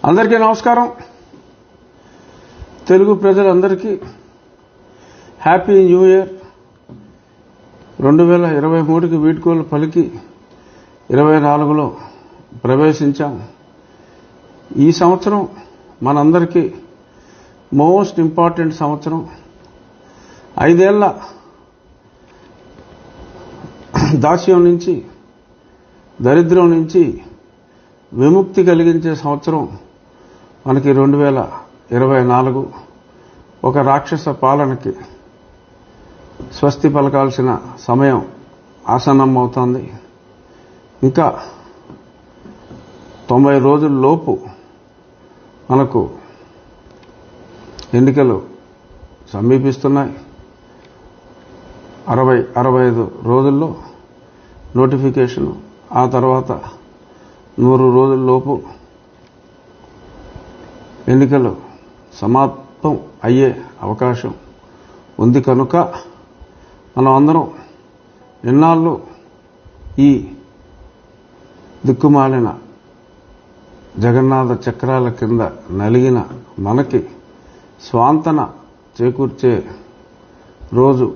అందరికీ నమస్కారం. తెలుగు ప్రజలందరికీ హ్యాపీ న్యూ ఇయర్. 2023కి వీడ్కోలు పలికి 24లో ప్రవేశించాం. ఈ సంవత్సరం మనందరికీ మోస్ట్ ఇంపార్టెంట్ సంవత్సరం. 5 ఏళ్ల దాస్యం నుంచి, దరిద్రం నుంచి విముక్తి కలిగించే సంవత్సరం మనకి 2024. ఒక రాక్షస పాలనకి స్వస్తి పలకాల్సిన సమయం ఆసన్నమవుతోంది. ఇంకా 90 రోజుల లోపు మనకు ఎన్నికలు సమీపిస్తున్నాయి. 60-65 రోజుల్లో నోటిఫికేషన్, ఆ తర్వాత 100 రోజుల లోపు ఎన్నికలు సమాప్తం అయ్యే అవకాశం ఉంది. కనుక మనం అందరం ఎన్నాళ్ళు ఈ దిక్కుమాలిన జగన్నాథ చక్రాల కింద నలిగిన మనకి స్వాంతన చేకూర్చే రోజు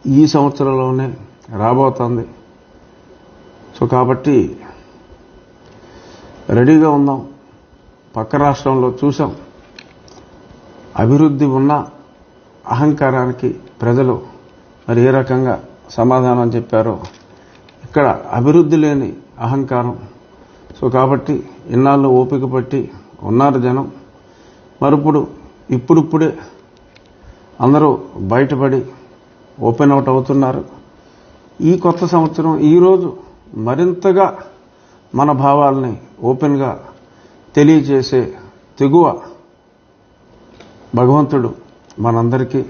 ఈ సంవత్సరంలోనే రాబోతోంది. సో కాబట్టి రెడీగా ఉందాం. పక్క రాష్ట్రంలో చూసాం, అభివృద్ధి ఉన్న అహంకారానికి ప్రజలు మరి ఏ రకంగా సమాధానం చెప్పారో, ఇక్కడ అభివృద్ధి లేని అహంకారం. సో కాబట్టి ఇన్నాళ్ళు ఓపిక పట్టి ఉన్నారు జనం. మరిప్పుడు ఇప్పుడిప్పుడే అందరూ బయటపడి ఓపెన్ అవుట్ అవుతున్నారు. ఈ కొత్త సంవత్సరం ఈరోజు మరింతగా మన భావాల్ని ఓపెన్గా తెలియజేసే తెగువ భగవంతుడు మనందరికీ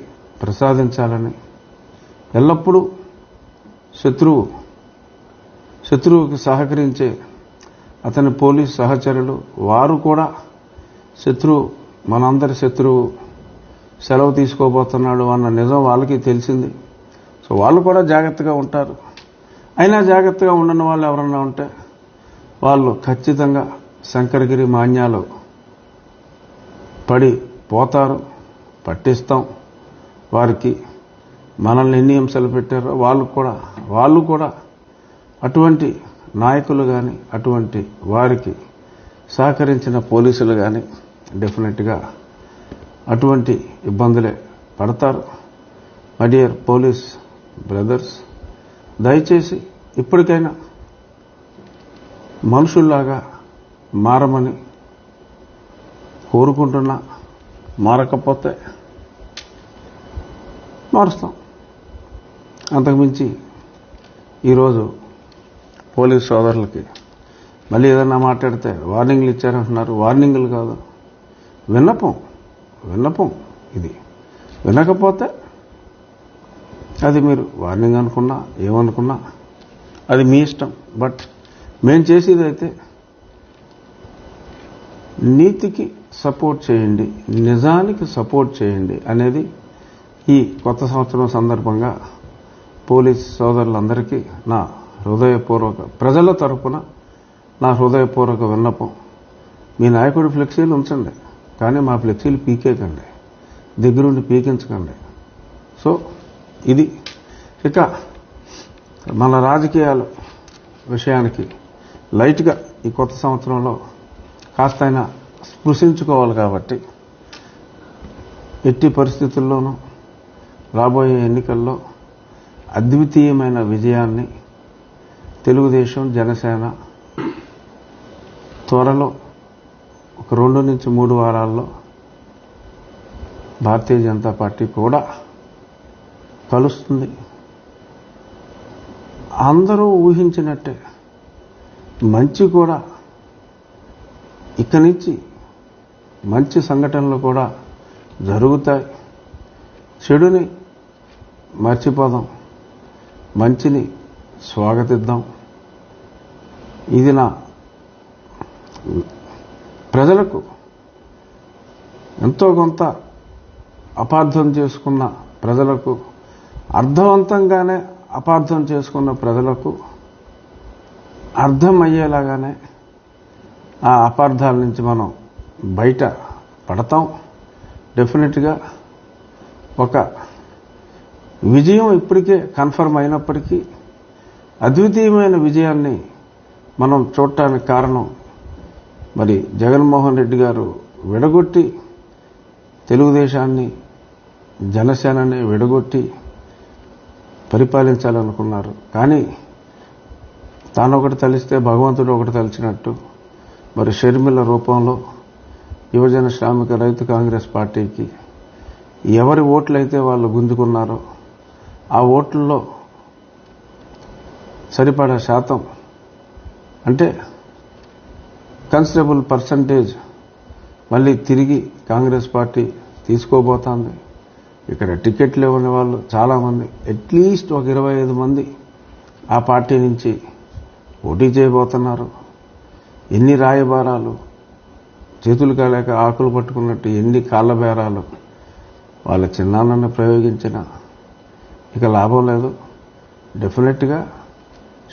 ప్రసాదించాలని, ఎల్లప్పుడూ శత్రువుకి సహకరించే అతని పోలీస్ సహచరులు, వారు కూడా మనందరి శత్రువు సెలవు తీసుకోబోతున్నాడు అన్న నిజం వాళ్ళకి తెలిసింది. సో వాళ్ళు కూడా జాగ్రత్తగా ఉంటారు. అయినా జాగ్రత్తగా ఉండని వాళ్ళు ఎవరన్నా ఉంటే వాళ్ళు ఖచ్చితంగా శంకరగిరి మాన్యాలు పడి పోతారు. పట్టిస్తాం. వారికి మనల్ని ఎన్ని హింసలు పెట్టారో వాళ్ళు కూడా అటువంటి నాయకులు కానీ, అటువంటి వారికి సహకరించిన పోలీసులు కానీ డెఫినెట్గా అటువంటి ఇబ్బందులే పడతారు. మై డియర్ పోలీస్ బ్రదర్స్, దయచేసి ఇప్పటికైనా మనుషుల్లాగా మారమని కోరుకుంటున్నా. మారకపోతే మారుస్తాం. అంతకుమించి ఈరోజు పోలీస్ సోదరులకి మళ్ళీ ఏదన్నా మాట్లాడితే వార్నింగ్లు ఇచ్చారంటున్నారు. వార్నింగ్లు కాదు, విన్నపం. ఇది వినకపోతే అది మీరు వార్నింగ్ అనుకున్నా ఏమనుకున్నా అది మీ ఇష్టం. బట్ మేం చేసేదైతే నీతికి సపోర్ట్ చేయండి, నిజానికి సపోర్ట్ చేయండి అనేది ఈ కొత్త సంవత్సరం సందర్భంగా పోలీస్ సోదరులందరికీ నా హృదయపూర్వక, ప్రజల తరపున నా హృదయపూర్వక విన్నపం. మీ నాయకుడి ఫ్లెక్సీలు ఉంచండి, కానీ మా ఫ్లెక్సీలు పీకేకండి, దగ్గరుండి పీకించకండి. సో ఇది. ఇక మన రాజకీయాల విషయానికి లైట్గా ఈ కొత్త సంవత్సరంలో కాస్తైనా స్పృశించుకోవాలి. కాబట్టి ఎట్టి పరిస్థితుల్లోనూ రాబోయే ఎన్నికల్లో అద్వితీయమైన విజయాన్ని తెలుగుదేశం, జనసేన త్వరలో ఒక 2 నుంచి 3 వారాల్లో భారతీయ జనతా పార్టీ కూడా కలుస్తుంది. అందరూ ఊహించినట్టే మంచి కూడా, ఇక్కడి నుంచి మంచి సంఘటనలు కూడా జరుగుతాయి. చెడుని మర్చిపోదాం, మంచిని స్వాగతిద్దాం. ఇది నా ప్రజలకు ఎంతో కొంత అపార్థం చేసుకున్న ప్రజలకు, అర్థవంతంగానే అపార్థం చేసుకున్న ప్రజలకు అర్థమయ్యేలాగానే ఆ అపార్థాల నుంచి మనం బయట పడతాం. డెఫినెట్గా ఒక విజయం ఇప్పటికే కన్ఫర్మ్ అయినప్పటికీ అద్వితీయమైన విజయాన్ని మనం చూడటానికి కారణం మరి జగన్మోహన్ రెడ్డి గారు విడగొట్టి తెలుగుదేశాన్ని జనసేనని విడగొట్టి పరిపాలించాలనుకున్నారు. కానీ తాను ఒకటి తలిస్తే భగవంతుడు ఒకటి తలిచినట్టు మరి షర్మిల రూపంలో యువజన శ్రామిక రైతు కాంగ్రెస్ పార్టీకి ఎవరి ఓట్లయితే వాళ్ళు గుంజుకున్నారో ఆ ఓట్లలో సరిపడా శాతం అంటే కన్సిడరబుల్ పర్సంటేజ్ మళ్ళీ తిరిగి కాంగ్రెస్ పార్టీ తీసుకోబోతోంది. ఇక్కడ టికెట్లు ఇవ్వని వాళ్ళు చాలామంది, అట్లీస్ట్ ఒక 25 మంది ఆ పార్టీ నుంచి పోటీ చేయబోతున్నారు. ఎన్ని రాయబారాలు, చేతులు కాలేక ఆకులు పట్టుకున్నట్టు ఎన్ని కాళ్ళ బేరాలు వాళ్ళ చిన్నాన్నని ప్రయోగించినా ఇక లాభం లేదు. డెఫినెట్గా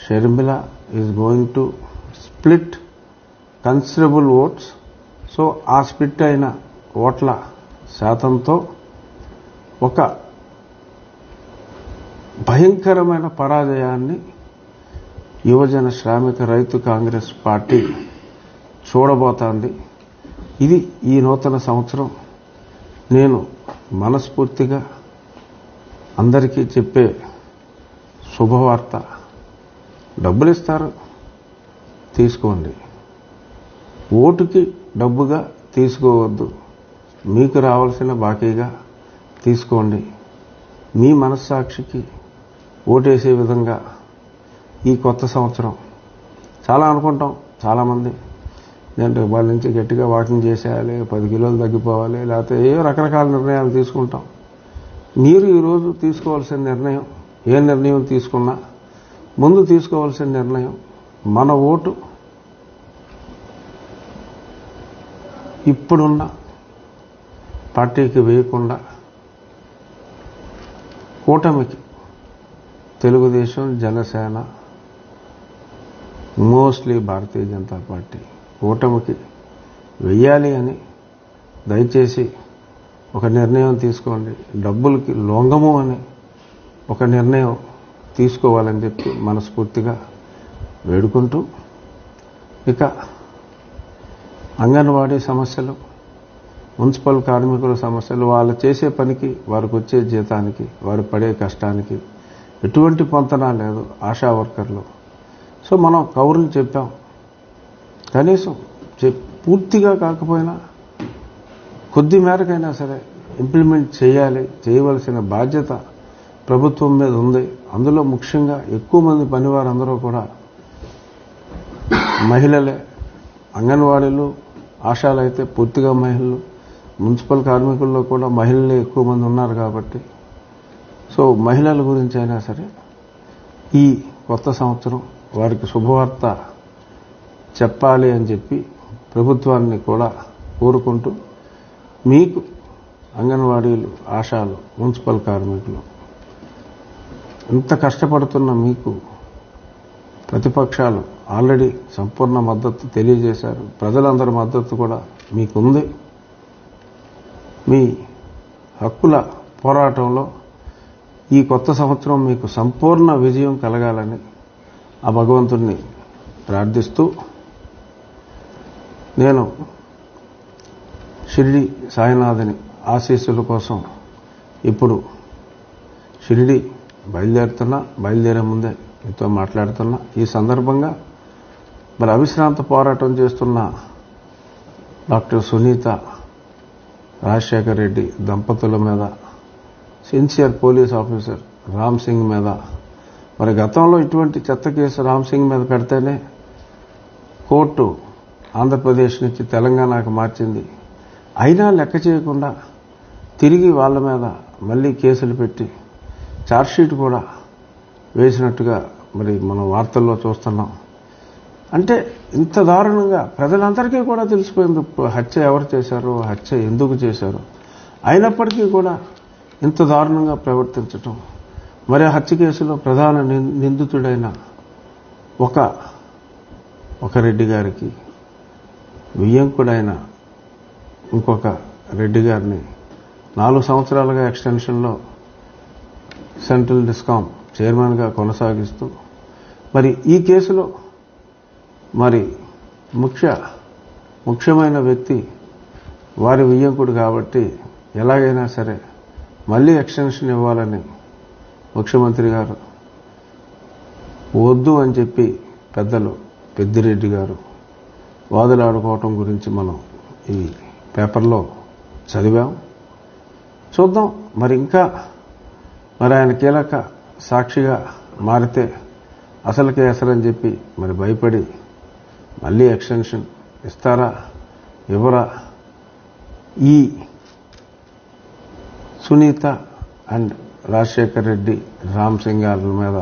Sharmila is going to split considerable votes. So ఆ స్ప్లిట్ అయిన ఓట్ల శాతంతో ఒక భయంకరమైన పరాజయాన్ని యువజన శ్రామిక రైతు కాంగ్రెస్ పార్టీ చూడబోతోంది. ఇది ఈ నూతన సంవత్సరం నేను మనస్ఫూర్తిగా అందరికీ చెప్పే శుభవార్త. డబ్బులు ఇస్తారు, తీసుకోండి. ఓటుకి డబ్బుగా తీసుకోవద్దు. మీకు రావాల్సిన బాకీగా తీసుకోండి. మీ మనస్సాక్షికి ఓటేసే విధంగా ఈ కొత్త సంవత్సరం చాలా అనుకుంటాం. చాలామంది నేను వాళ్ళ నుంచి గట్టిగా వాకింగ్ చేసేయాలి, 10 కిలోలు తగ్గిపోవాలి, లేకపోతే ఏ రకరకాల నిర్ణయాలు తీసుకుంటాం. మీరు ఈరోజు తీసుకోవాల్సిన నిర్ణయం, ఏ నిర్ణయం తీసుకున్నా ముందు తీసుకోవాల్సిన నిర్ణయం మన ఓటు ఇప్పుడున్న పార్టీకి వేయకుండా కూటమికి, తెలుగుదేశం, జనసేన, మోస్ట్లీ భారతీయ జనతా పార్టీ కూటమికి వెయ్యాలి అని దయచేసి ఒక నిర్ణయం తీసుకోండి. డబ్బులకి లొంగము అని ఒక నిర్ణయం తీసుకోవాలని చెప్పి మనస్ఫూర్తిగా వేడుకుంటూ, ఇక అంగన్వాడీ సమస్యలు, మున్సిపల్ కార్మికుల సమస్యలు, వాళ్ళు చేసే పనికి, వారికి వచ్చే జీతానికి, వారు పడే కష్టానికి ఎటువంటి పొంతన లేదు. ఆశా వర్కర్లు, సో మనం కౌరులు చెప్పాం. కనీసం పూర్తిగా కాకపోయినా కొద్ది మేరకైనా సరే ఇంప్లిమెంట్ చేయాలి. చేయవలసిన బాధ్యత ప్రభుత్వం మీద ఉంది. అందులో ముఖ్యంగా ఎక్కువ మంది పనివారందరూ కూడా మహిళలే. అంగన్వాడీలు, ఆశాలు అయితే పూర్తిగా మహిళలు, మున్సిపల్ కార్మికుల్లో కూడా మహిళలే ఎక్కువ మంది ఉన్నారు కాబట్టి, సో మహిళల గురించి అయినా సరే ఈ కొత్త సంవత్సరం వారికి శుభవార్త చెప్పాలి అని చెప్పి ప్రభుత్వాన్ని కూడా కోరుకుంటూ, మీకు అంగన్వాడీలు, ఆశాలు, మున్సిపల్ కార్మికులు, ఇంత కష్టపడుతున్న మీకు ప్రతిపక్షాలు ఆల్రెడీ సంపూర్ణ మద్దతు తెలియజేశారు. ప్రజలందరి మద్దతు కూడా మీకుంది. మీ హక్కుల పోరాటంలో ఈ కొత్త సంవత్సరం మీకు సంపూర్ణ విజయం కలగాలని ఆ భగవంతుణ్ణి ప్రార్థిస్తూ, నేను షిరిడి సాయినాథుని ఆశీస్సుల కోసం ఇప్పుడు షిరిడి బయలుదేరే ముందే మీతో మాట్లాడుతున్నా. ఈ సందర్భంగా మరి అవిశ్రాంత పోరాటం చేస్తున్న డాక్టర్ సునీత, రాజశేఖర్ రెడ్డి దంపతుల మీద, sincere police officer Ram Singh మీద, మరి గతంలో ఇటువంటి చెత్త కేసు రామ్ సింగ్ మీద పెడితేనే కోర్టు ఆంధ్రప్రదేశ్ నుంచి తెలంగాణకు మార్చింది. అయినా లెక్క చేయకుండా తిరిగి వాళ్ళ మీద మళ్ళీ కేసులు పెట్టి ఛార్జ్షీట్ కూడా వేసినట్టుగా మరి మనం వార్తల్లో చూస్తున్నాం. అంటే ఇంత దారుణంగా ప్రజలందరికీ కూడా తెలిసిపోయింది హత్య ఎవరు చేశారో, హత్య ఎందుకు చేశారో. అయినప్పటికీ కూడా ఇంత దారుణంగా ప్రవర్తించటం, మరి హత్య కేసులో ప్రధాన నిందితుడైన ఒక ఒక రెడ్డి గారికి, వియ్యంకుడైన ఇంకొక రెడ్డి గారిని 4 సంవత్సరాలుగా ఎక్స్టెన్షన్లో సెంట్రల్ డిస్కామ్ చైర్మన్గా కొనసాగిస్తూ మరి ఈ కేసులో మరి ముఖ్యమైన వ్యక్తి వారి వియ్యంకుడు కాబట్టి ఎలాగైనా సరే మళ్ళీ ఎక్స్టెన్షన్ ఇవ్వాలని ముఖ్యమంత్రి గారు వద్దు అని చెప్పి పెద్దలు పెద్దిరెడ్డి గారు వాదులాడుకోవటం గురించి మనం ఈ పేపర్లో చదివాం. చూద్దాం మరి ఇంకా మరి ఆయన కీలక సాక్షిగా మారితే అసలుకే ఎసరని చెప్పి మరి భయపడి మళ్ళీ ఎక్స్టెన్షన్ ఇస్తారా ఇవ్వరా? ఈ సునీత అండ్ రాజశేఖర్ రెడ్డి, రామ్ సింగాల మీద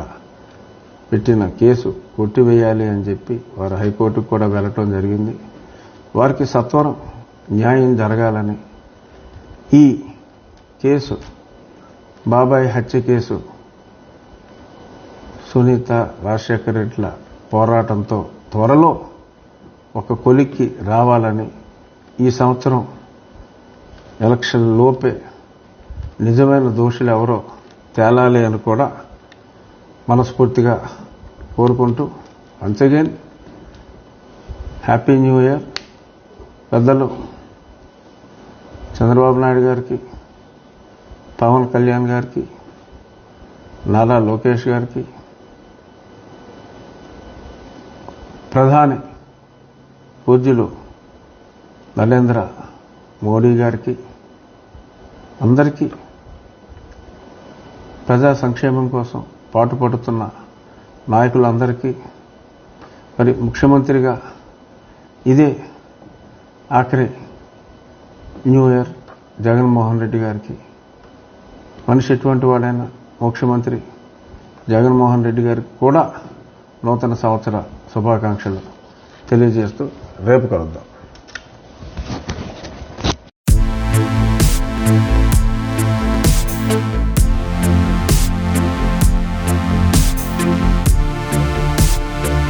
పెట్టిన కేసు కొట్టివేయాలి అని చెప్పి వారు హైకోర్టుకు కూడా వెళ్ళటం జరిగింది. వారికి సత్వరం న్యాయం జరగాలని, ఈ కేసు బాబాయ్ హత్య కేసు సునీత రాజశేఖర్ రెడ్డిల పోరాటంతో త్వరలో ఒక కొలిక్కి రావాలని, ఈ సంవత్సరం ఎలక్షన్ లోపే నిజమైన దోషులు ఎవరో తేలాలి అని కూడా మనస్ఫూర్తిగా కోరుకుంటూ once again happy new year. పెద్దలు చంద్రబాబు నాయుడు గారికి, పవన్ కళ్యాణ్ గారికి, నారా లోకేష్ గారికి, ప్రధాని పూజ్యులు నరేంద్ర మోడీ గారికి, అందరికీ ప్రజా సంక్షేమం కోసం పాటుపడుతున్న నాయకులందరికీ, మరి ముఖ్యమంత్రిగా ఇదే ఆఖరి న్యూ ఇయర్ జగన్మోహన్ రెడ్డి గారికి, మనిషి ఎటువంటి వాడైనా ముఖ్యమంత్రి జగన్మోహన్ రెడ్డి గారికి కూడా నూతన సంవత్సర శుభాకాంక్షలు తెలియజేస్తూ రేపు కలుద్దాం.